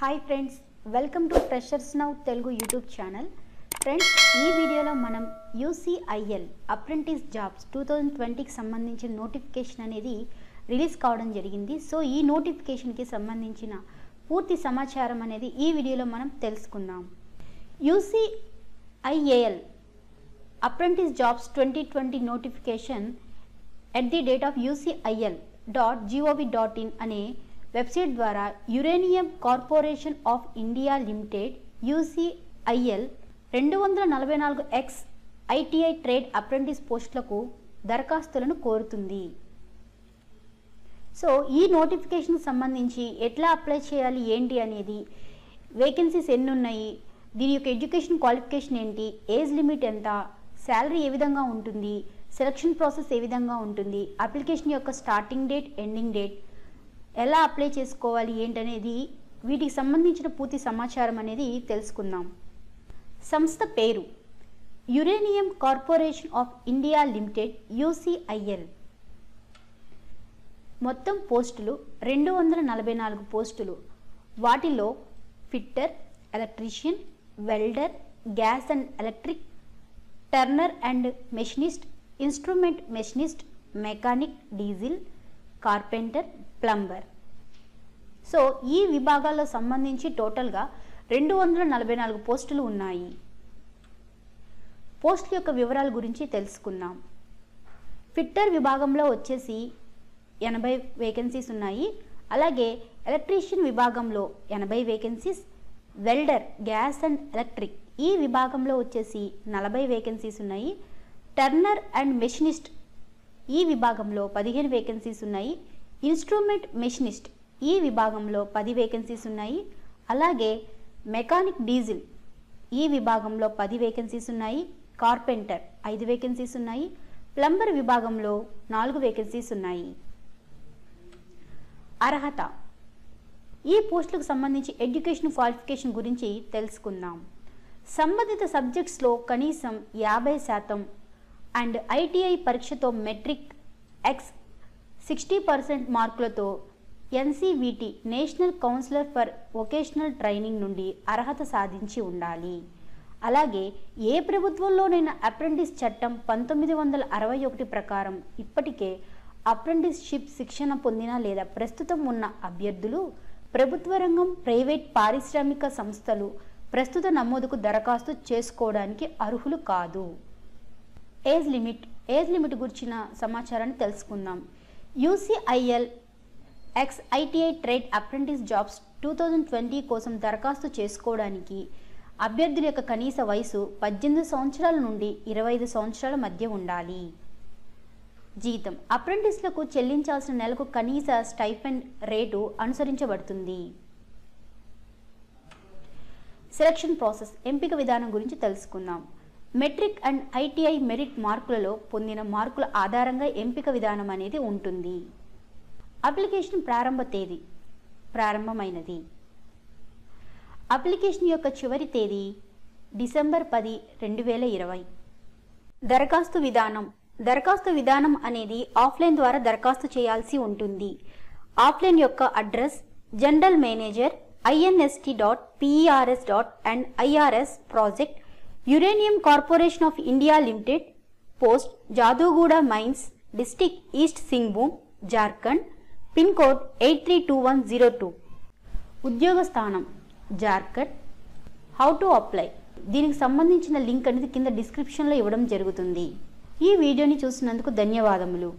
Hi friends, welcome to freshers now Telugu YouTube channel. Friends, ఈ వీడియోలో మనం UCIL అప్రెంటిస్ జాబ్స్ 2020కి సంబంధించిన నోటిఫికేషన్ అనేది రిలీజ్ కావడం జరిగింది. సో ఈ నోటిఫికేషన్కి సంబంధించిన పూర్తి సమాచారం అనేది ఈ వీడియోలో మనం తెలుసుకుందాం. UCIL apprentice jobs 2020 notification at the date of ucil.gov.in అనే వెబ్సైట్ ద్వారా uranium corporation of India limited UCIL 244X ITI trade apprentice పోస్టులకు దరఖాస్తులను కోరుతుంది. సో ఈ నోటిఫికేషన్ సంబంధించి ఎట్లా అప్లై చేయాలి ఏంటి అనేది, వేకెన్సీస్ ఎన్ని ఉన్నాయి, దీని యొక్క ఎడ్యుకేషన్ క్వాలిఫికేషన్ ఏంటి, ఏజ్ లిమిట్ ఎంత, శాలరీ ఏ విధంగా ఉంటుంది, సెలక్షన్ ప్రాసెస్ ఏ విధంగా ఉంటుంది, అప్లికేషన్ యొక్క స్టార్టింగ్ డేట్, ఎండింగ్ డేట్, ఎలా అప్లై చేసుకోవాలి ఏంటనేది, వీటికి సంబంధించిన పూర్తి సమాచారం అనేది తెలుసుకుందాం. సంస్థ పేరు uranium corporation of India limited UCIL. మొత్తం పోస్టులు 244 పోస్టులు. వాటిలో fitter, electrician, welder, gas and electric, Turner and machinist, instrument machinist, mechanic, diesel, carpenter, plumber. So ఈ విభాగాల్లో సంబంధించి టోటల్గా 244 పోస్టులు ఉన్నాయి. పోస్టుల యొక్క వివరాల గురించి తెలుసుకుందాం. ఫిట్టర్ విభాగంలో వచ్చేసి 80 వేకెన్సీస్ ఉన్నాయి. అలాగే ఎలక్ట్రీషియన్ విభాగంలో 80 vacancies, welder, gas and electric ఈ విభాగంలో వచ్చేసి 40 వేకెన్సీస్ ఉన్నాయి. టర్నర్ అండ్ మెషినిస్ట్ ఈ విభాగంలో 15 వేకెన్సీస్ ఉన్నాయి. ఇన్స్ట్రుమెంట్ మెషినిస్ట్ ఈ విభాగంలో 10 వేకెన్సీస్ ఉన్నాయి. అలాగే మెకానిక్, డీజిల్ ఈ విభాగంలో 10 వేకెన్సీస్ ఉన్నాయి. కార్పెంటర్ 5 వేకెన్సీస్ ఉన్నాయి. ప్లంబర్ విభాగంలో 4 వేకెన్సీస్ ఉన్నాయి. అర్హత, ఈ పోస్టులకు సంబంధించి ఎడ్యుకేషన్ క్వాలిఫికేషన్ గురించి తెలుసుకుందాం. సంబంధిత సబ్జెక్ట్స్లో కనీసం 50% అండ్ ITI పరీక్షతో మెట్రిక్ X 60% మార్కులతో NCVT national council for vocational training నుండి అర్హత సాధించి ఉండాలి. అలాగే ఏ ప్రభుత్వంలోనైనా అప్రెంటిస్ చట్టం 1961 ప్రకారం ఇప్పటికే అప్రెంటిస్షిప్ శిక్షణ పొందిన లేదా ప్రస్తుతం ఉన్న అభ్యర్థులు ప్రభుత్వ రంగం, ప్రైవేట్, పారిశ్రామిక సంస్థలు ప్రస్తుత నమోదుకు దరఖాస్తు చేసుకోవడానికి అర్హులు కాదు. ఏజ్ లిమిట్ గురించిన సమాచారాన్ని తెలుసుకుందాం. UCIL X ITI trade apprentice jobs 2020 కోసం దరఖాస్తు చేసుకోవడానికి అభ్యర్థుల యొక్క కనీస వయసు 18 సంవత్సరాల నుండి 25 సంవత్సరాల మధ్య ఉండాలి. జీతం, అప్రెంటిస్లకు చెల్లించాల్సిన నెలకు కనీస స్టైపెండ్ రేటు అనుసరించబడుతుంది. సెలక్షన్ ప్రాసెస్, ఎంపిక విధానం గురించి తెలుసుకుందాం. మెట్రిక్ అండ్ ITI మెరిట్ మార్కులలో పొందిన మార్కుల ఆధారంగా ఎంపిక విధానం అనేది ఉంటుంది. అప్లికేషన్ ప్రారంభ తేదీ ప్రారంభమైనది. అప్లికేషన్ యొక్క చివరి తేదీ డిసెంబర్ 10, 2020. దరఖాస్తు విధానం అనేది ఆఫ్లైన్ ద్వారా దరఖాస్తు చేయాల్సి ఉంటుంది. ఆఫ్లైన్ యొక్క address general manager inst.pers.and.irs project, uranium corporation of India limited, post Jaduguda mines, district east Singhbhum, Jharkhand, pin code 832102. ఉద్యోగ స్థానం జార్ఖండ్. హౌ టు అప్లై, దీనికి సంబంధించిన లింక్ అనేది కింద డిస్క్రిప్షన్లో ఇవ్వడం జరుగుతుంది. ఈ వీడియోని చూసినందుకు ధన్యవాదములు.